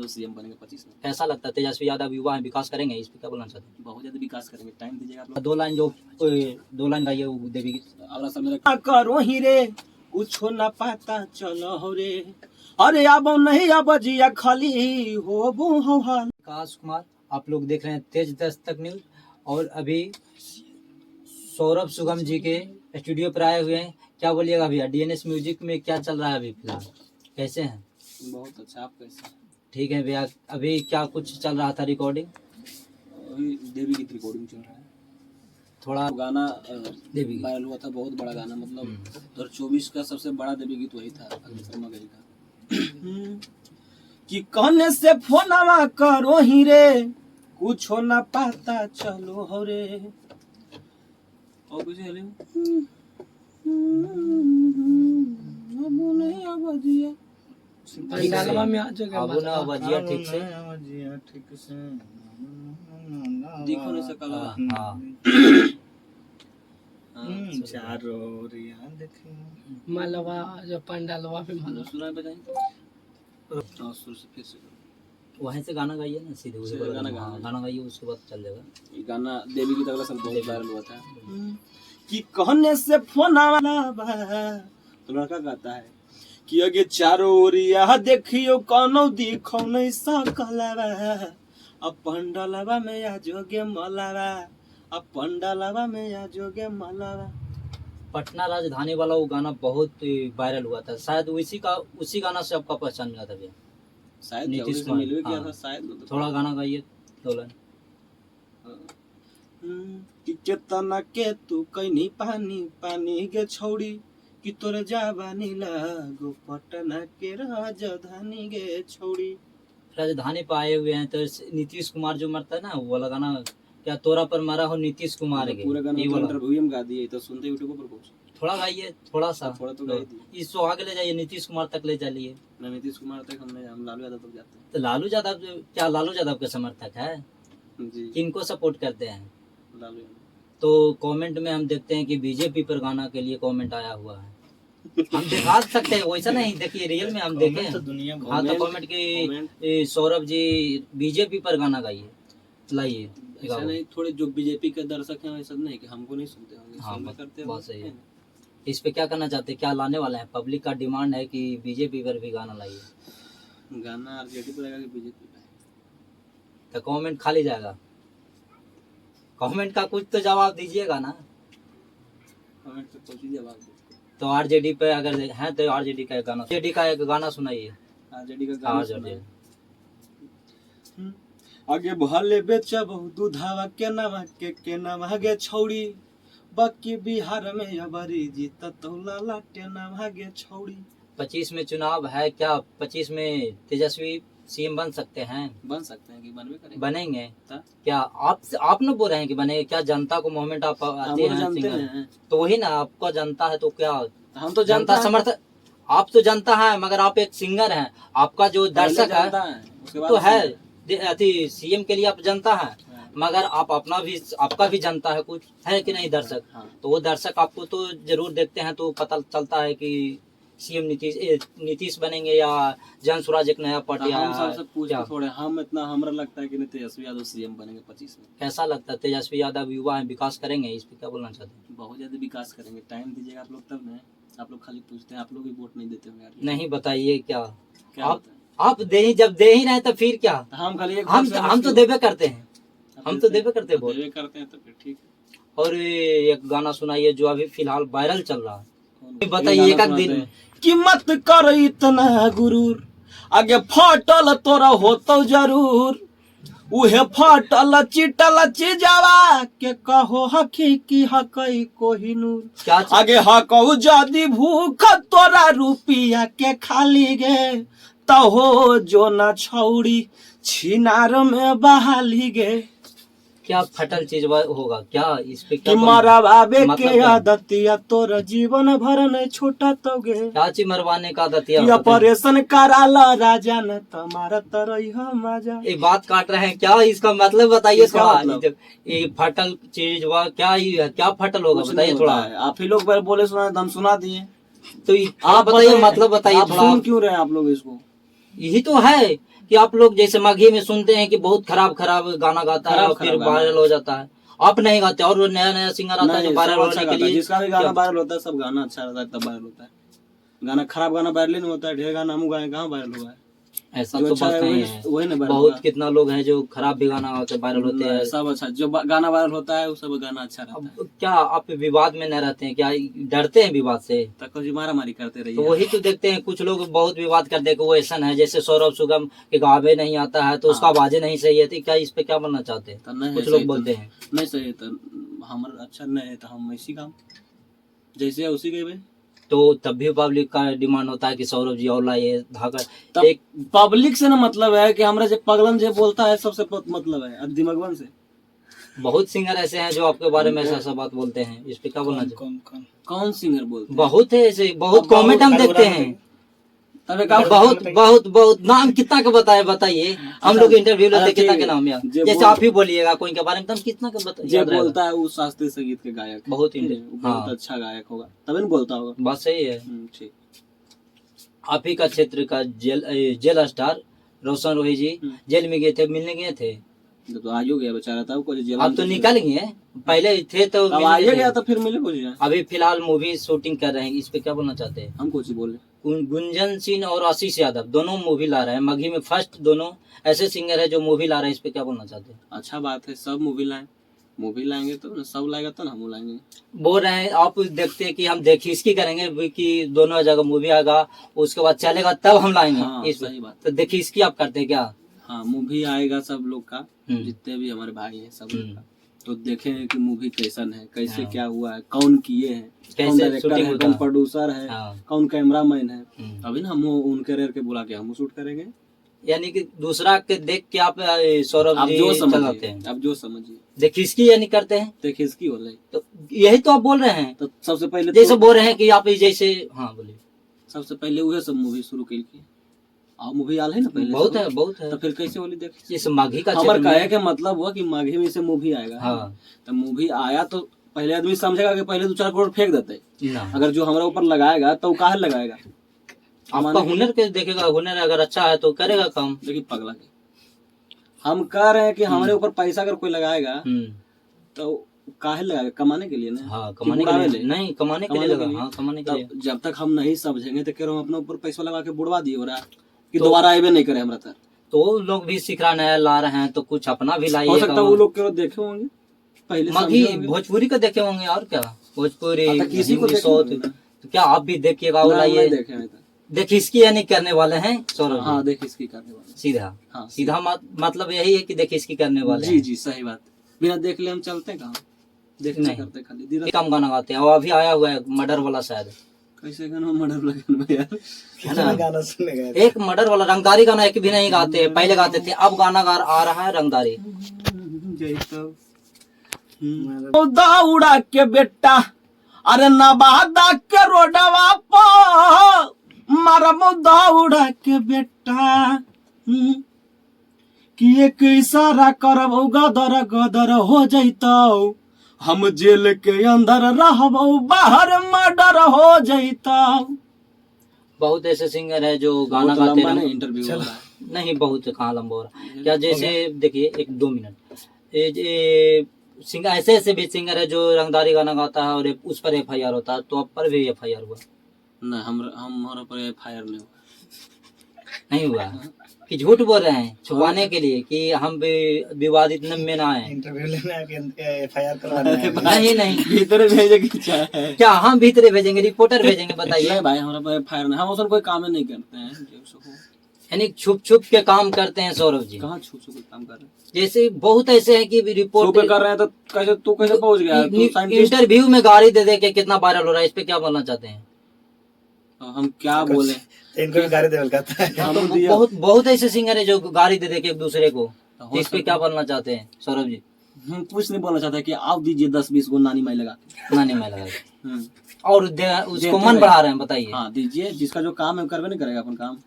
Yadav CM बनेंगे 25 में। कैसा लगता है तेजस्वी यादव युवा है, विकास करेंगे, इस पे क्या बोलना चाहते हैं? बहुत ज्यादा विकास करेंगे, टाइम दीजिएगा आप लोग। दो लाइन गाइए वो देवी की। अगला साल मेरा करो ही रे कुछ ना पाता चलो हो रे, अरे अब नहीं अब जिया खाली हो बू हो हाल। विकास कुमार, आप लोग देख रहे हैं तेज दस्तक न्यूज, और अभी सौरभ सुगम जी के स्टूडियो पर आए हुए हैं। क्या बोलिएगा भैया, डीएनएस म्यूजिक में क्या चल रहा है अभी फिलहाल, कैसे हैं? बहुत अच्छा, आप कैसे हैं? ठीक है भैया, अभी क्या कुछ चल रहा था रिकॉर्डिंग? अभी देवी गीत रिकॉर्डिंग चल रहा है। थोड़ा गाना देवी गीत वायरल हुआ था, बहुत बड़ा गाना, मतलब 2024 का सबसे बड़ा देवी गीत वही था शर्मा गरी का। कि कहने से फोनवा करो ही रे कुछ ना पाता चलो हो रे, और कुछ है पंडालवा में आ जाओगे अब ना बजिया ठीक से दिखो नहीं सकला। हाँ मालवा जो पंडालवा पे मालवा सुना बजाएं और सुर से फिर से करो। वहीं से गाना गाइए ना, सीधे उसे सीधे गाना हाँ, गाना गाइए, उसके बाद चल जाएगा। ये गाना देवी गीत अगला साल बहुत वायरल हुआ था। कि कहने से फोन वाला तो लड़का गाता है कि अगे चारों ओरिया देखियो कोनो दिखो नहीं सकलवा, अब पंडालवा में आ जोगे मलावा, अब पंडालवा में आ जोगे मलावा। पटना राजधानी वाला वो गाना बहुत वायरल हुआ था, शायद उसी गाना से आपका पहचान मिला था भैया, शायद नीतीश से मिलवे कुमार। किया था हाँ। शायद, मतलब थोड़ा गाना गाइए दो लाइन। कि केतना के तू कैनी पानी पानी के छौड़ी, कि तोरे जाबानी लागो पटना के राजधानी के छौड़ी। राजधानी पे आए हुए हैं तो नीतीश कुमार जो मरता है ना, वो वाला गाना, क्या तोरा पर मरा हो नीतीश कुमार के, पूरा गाना ये तो वाला इंटरव्यू में गा दिए, तो सुनते यूट्यूब पर पहुंच थोड़ा गाइए, थोड़ा सा थोड़ा तो गाई दिए। इसको आगे ले जाइए, नीतीश कुमार तक ले चलिए। ना नीतीश कुमार तक हम लालू यादव तक जाते तो लालू यादव क्या लालू यादव के समर्थक है? हैं जी। किनको सपोर्ट करते हैं? लालू यादव। तो कमेंट में हम देखते हैं कि बीजेपी पर गाना के लिए कमेंट आया हुआ है। हम दिखा सकते हैं, वैसा नहीं, देखिए रियल में हम देखें। तो दुनिया हाँ तो कमेंट की सौरभ जी बीजेपी पर गाना गाइए, लाइए। ऐसा नहीं, थोड़े जो बीजेपी के दर्शक हैं ऐसा नहीं कि हमको नहीं सुनते होंगे, हाँ, सब करते हैं। बहुत सही है। इस पे क्या करना चाहते हैं, क्या लाने वाले हैं? पब्लिक का डिमांड है कि बीजेपी पर भी गाना लाइए। गाना आरजेडी पर आएगा कि बीजेपी पे? तो कमेंट खाली जाएगा, कमेंट का कुछ तो जवाब दीजिएगा ना। कमेंट पे कुछ ही जवाब दे। तो आरजेडी पे अगर है तो आरजेडी का गाना, आरजेडी का एक गाना सुनाइए। आरजेडी का गाना आरजेडी आगे भले बेचब दूधावा के नवा के नवा गे छौड़ी, बाकी बिहार में अबरी जीत तो लाटे नवा गे छौड़ी। 25 में चुनाव है, क्या 25 में तेजस्वी सीएम बन सकते हैं? बन सकते हैं कि बनवे करेंगे? बनेंगे। ता? क्या आप न बोल रहे हैं कि बने? क्या जनता को मूवमेंट आप आते हम हैं जानते सिंगर? हैं, तो वही ना, आपको जनता है तो क्या हम तो जनता जनता समर्थन, आप तो जनता है, मगर आप एक सिंगर हैं, आपका जो दर्शक है उसके बाद तो है अति सीएम के लिए आप जनता है, मगर आप अपना भी, आपका भी जनता है कुछ, है कि नहीं दर्शक? हाँ। तो वो दर्शक आपको तो जरूर देखते हैं, तो पता चलता है कि सीएम नीतीश बनेंगे या जन स्वराज एक नया पार्टी हम आया सबसे पूछते थोड़े, हम इतना हमरा लगता है कि नहीं तेजस्वी यादव सीएम बनेंगे 25 में। कैसा लगता है तेजस्वी यादव युवा है, विकास करेंगे, इस पे क्या बोलना चाहते हैं? बहुत ज्यादा विकास करेंगे, टाइम दीजिएगा आप लोग तब ना। आप लोग खाली पूछते हैं, आप लोग भी वोट नहीं देते होंगे यार। नहीं बताइए क्या क्या आप जब दे ही रहे तो फिर क्या? हम खाली हम तो देवे करते हैं, हम तो देवे करते हैं वोट। देवे करते हैं तो फिर ठीक है। और एक गाना सुनाइए जो अभी फिलहाल वायरल चल रहा है, बताइए एक दिन। कि मत कर इतना गुरूर, आगे फाटल तोरा होतो जरूर, उहे फाटल चिटल चिजावा के कहो हकी की हकई कोहिनूर। आगे हकऊ जदी भूख तोरा रुपिया के खाली गे, तहो जो ना छौड़ी छिनार में बहाली गे। क्या फटल चीज होगा क्या इस पे? क्या मारा बाबे के क्या? आदतिया तोरा जीवन भर नहीं छूटा तो गे। क्या चीज मरवाने का आदतिया? ऑपरेशन कराला राजा ने तुम्हारा तरही मजा। एक बात काट रहे हैं क्या, इसका मतलब बताइए इसका थोड़ा। मतलब? ये फटल चीज हुआ क्या, ये क्या फटल होगा बताइए थोड़ा। आप ही लोग बोले सुना, हम सुना दिए, तो आप बताइए, मतलब बताइए थोड़ा। सुन क्यों रहे आप लोग इसको? यही तो है कि आप लोग जैसे माघी में सुनते हैं कि बहुत खराब खराब गाना गाता है और खराब फिर गाना वायरल हो जाता है, आप नहीं गाते और वो नया नया सिंगर आता है जो नहीं, वायरल सब अच्छा होने के गाता है। लिए जिसका भी गाना वायरल होता है, सब गाना अच्छा रहता है तब वायरल होता है। गाना खराब गाना वायरल नहीं होता है। ढेर गाना हम गाए कहाँ वायरल हुआ है। ऐसा जो तो अच्छा बात है नहीं वही है। वही ना वायरल बहुत होगा। कितना लोग हैं जो खराब भी गाना होते वायरल होते हैं। सब अच्छा, जो गाना वायरल होता है वो सब गाना अच्छा रहता है। अब क्या आप विवाद में न रहते हैं क्या, डरते हैं विवाद से? तक जी मारा मारी करते तो रहिए। वही तो देखते हैं कुछ लोग बहुत विवाद करते हैं कि वो ऐसा है, जैसे सौरभ सुगम के गावे नहीं आता है तो उसका आवाजें नहीं सही है, तो क्या इस पे क्या बोलना चाहते हैं? तो नहीं कुछ है लोग सही, बोलते हैं नहीं सही तो हमारा अच्छा नहीं है तो हम इसी काम जैसे है उसी के भाई। तो तब भी पब्लिक का डिमांड होता है कि सौरभ जी और लाइए धाकर। तब एक पब्लिक से ना मतलब है कि हमरा जो पगलन जो बोलता है सबसे मतलब है अब दिमागवन से। बहुत सिंगर ऐसे हैं जो आपके बारे में ऐसा बात बोलते हैं, इस पे क्या बोलना चाहिए? कौन सिंगर बोलते हैं? बहुत है ऐसे, बहुत कमेंट हम देखते हैं। तब एक आप बहुत बहुत बहुत नाम कितना का बताइए, हम लोग इंटरव्यू लेते हैं, कितना के नाम यार, जैसे आप ही बोलिएगा कोई के बारे में, तब कितना का जो बोलता है वो शास्त्रीय संगीत के गायक है। बहुत बहुत अच्छा गायक होगा तभी ना बोलता होगा। बात सही है। ठीक। आप ही का क्षेत्र का जेल स्टार रोशन रोही जी जेल में गए थे, मिलने गए थे? तो आज हो गया बेचारा था को जेल। अब तो निकल गए, पहले थे तो अब आ गया तो फिर मिले कुछ। अभी फिलहाल मूवी शूटिंग कर रहे हैं, इस पे क्या बोलना चाहते हैं? हम कुछ बोले। गुंजन सिंह और आशीष यादव दोनों मूवी ला रहे हैं माघी में, फर्स्ट दोनों ऐसे सिंगर है जो मूवी ला रहे हैं, इस पे क्या बोलना चाहते हैं? अच्छा बात है, सब मूवी लाए, मूवी लाएंगे तो सब लाएगा तो ना हम लाएंगे। बोल रहे हैं आप देखते हैं कि हम देखी इसकी करेंगे कि दोनों जगह मूवी आएगा उसके बाद चलेगा तब हम लाएंगे। हाँ, इस सही बात। तो देखी इसकी आप करते हैं क्या? हाँ मूवी आएगा सब लोग का, जितने भी हमारे भाई हैं सब लोग का, तो देखेंगे कि मूवी कैसन है, कैसे क्या हुआ है, कौन किए हैं, कौन डायरेक्टर है, कौन प्रोड्यूसर है, कौन कैमरामैन है, तभी ना हम उनके रेर के बुला के हम शूट करेंगे। यानी कि दूसरा के देख के आप सौरभ आप जी जो चलाते हैं, आप जो समझिए। देखिए इसकी यानी करते हैं, देखिए इसकी हो रही तो यही तो आप बोल रहे हैं। तो सबसे पहले जैसे बोल रहे हैं कि आप जैसे, हाँ बोलिए। सबसे पहले वही सब मूवी शुरू की और मूवी आल है ना पहले बहुत है, बहुत है। तो फिर कैसे बोली देख इस माघी का हमारे कहे के मतलब हुआ कि माघी में से मूवी आएगा। हाँ। तो मूवी आया तो पहले आदमी समझेगा कि पहले 2-4 करोड़ फेंक देते, ना। अगर जो हमारे ऊपर लगाएगा तो काहे लगाएगा? आपका हुनर के देखेगा, हुनर अगर अच्छा है तो करेगा काम। देखिए पगला के हम कह रहे हैं कि हमारे ऊपर पैसा अगर कोई लगाएगा तो काहे लगाएगा? कमाने के लिए ना। हाँ, कमाने के लिए नहीं, कमाने के लिए लगा। हाँ, कमाने के लिए। जब तक हम नहीं समझेंगे तो कह रहा हूँ अपने ऊपर पैसा लगा के बुड़वा दिए हो रहा कि दोबारा आए नहीं करे हमारा। तो लोग भी सीख रहा नया ला रहे हैं तो कुछ अपना भी लाइए। हो सकता है वो लोग केवल देखे होंगे पहले माघी भोजपुरी का देखे होंगे और क्या, भोजपुरी किसी को तो क्या आप भी देखिएगा वो लाइए। देखिए इसकी यानी करने वाले हैं सौरभ। हाँ देख इसकी करने वाले सीधा। हाँ, सीधा मतलब यही है कि देखिए इसकी करने वाले। जी जी सही बात। बिना देख ले हम चलते कहाँ? देखने करते खाली काम गाना गाते हैं। और अभी आया हुआ है मर्डर वाला, शायद कैसे गाना मर्डर लगे यार, है ना? एक मर्डर वाला रंगदारी गाना एक भी नहीं गाते, पहले गाते थे, अब गाना आ रहा है रंगदारी। दौड़ा के बेटा अरे नवादा के रोडवा पर मारम दौड़ा के बेटा कि एक इशारा करब गदर गदर हो जैतौ, हम जेल के अंदर रहबो बाहर मर्डर हो जैतौ। बहुत ऐसे सिंगर है जो गाना गाते हैं। इंटरव्यू नहीं बहुत कहाँ लंबा हो रहा है क्या? जैसे देखिए 1-2 मिनट सिंगर ऐसे भी सिंगर है जो रंगदारी गाना गाता है और उस पर FIR होता है, तो अब पर भी FIR हुआ? नहीं हमारा पर FIR नहीं हुआ कि झूठ बोल रहे हैं छुपाने के लिए कि हम विवादित में ना आए? इंटरव्यू लेने FIR करवाना है। नहीं भीतर भेजे की चाहे क्या हम भीतर भेजेंगे, रिपोर्टर भेजेंगे? बताइए भाई हमारा पर FIR नहीं, हम उसमें कोई काम नहीं करते हैं। यानी छुप छुप के काम करते हैं सौरभ जी। कहाँ छुप छुप के काम कर रहे हैं? जैसे बहुत ऐसे हैं कि रिपोर्ट कर रहे हैं तो कैसे तू कैसे पहुंच गया? इंटरव्यू में गाड़ी दे दे के कितना वायरल हो रहा है, इस पे क्या बोलना चाहते हैं? हम क्या बोले? इनको भी गाड़ी देवल कहता है। बहुत ऐसे सिंगर है जो गाड़ी दे दे के एक दूसरे को, तो इस पे क्या बोलना चाहते हैं सौरभ जी? हम कुछ नहीं बोलना चाहते कि आप दीजिए 10-20 गो नानी माई लगा के। नानी माई लगा के और उसको मन बढ़ा रहे हैं। बताइए। हाँ दीजिए, जिसका जो काम है करवे नहीं करेगा अपन काम।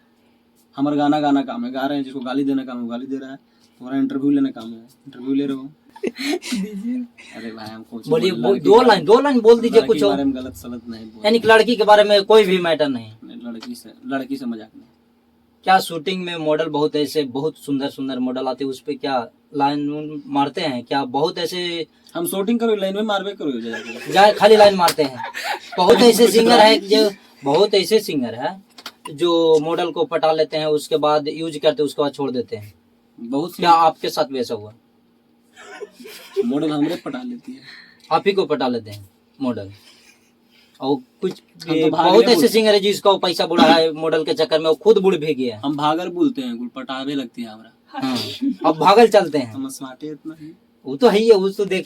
हमारा गाना काम है, गा रहे हैं, जिसको गाली देना काम है गाली दे रहा है, हमारा इंटरव्यू लेना काम है इंटरव्यू ले रहे हो। अरे भाई हमको बोलिए, 2 लाइन बोल दीजिए कुछ बारे में गलत सलत नहीं बोल। यानी लड़की के बारे में कोई भी मैटर नहीं? लड़की से मजाक नहीं। क्या शूटिंग में मॉडल बहुत ऐसे बहुत सुंदर सुंदर मॉडल आते हैं, उस पे क्या लाइन मारते हैं क्या? बहुत ऐसे हम शूटिंग करो लाइन में मारबे करो जाके। जाए खाली लाइन मारते हैं। बहुत ऐसे सिंगर है जो बहुत ऐसे सिंगर है जो मॉडल को पटा लेते हैं, उसके बाद यूज करते हैं, उसके बाद छोड़ देते हैं। बहुत क्या आपके साथ वैसा हुआ? मॉडल हमरे पटा लेती है। आप ही को पटा लेते हैं मॉडल? और कुछ हम तो भागले बहुत ऐसे बोलते सिंगर है जिसका पैसा बुढ़ा है मॉडल के चक्कर में, वो खुद बुढ़ भी गया है। हम भागर बोलते हैं, कुल पटावे लगती है हमरा। हाँ, अब भागल चलते हैं। हम स्मार्ट है इतना ही। वो तो है ही है, वो तो देखिए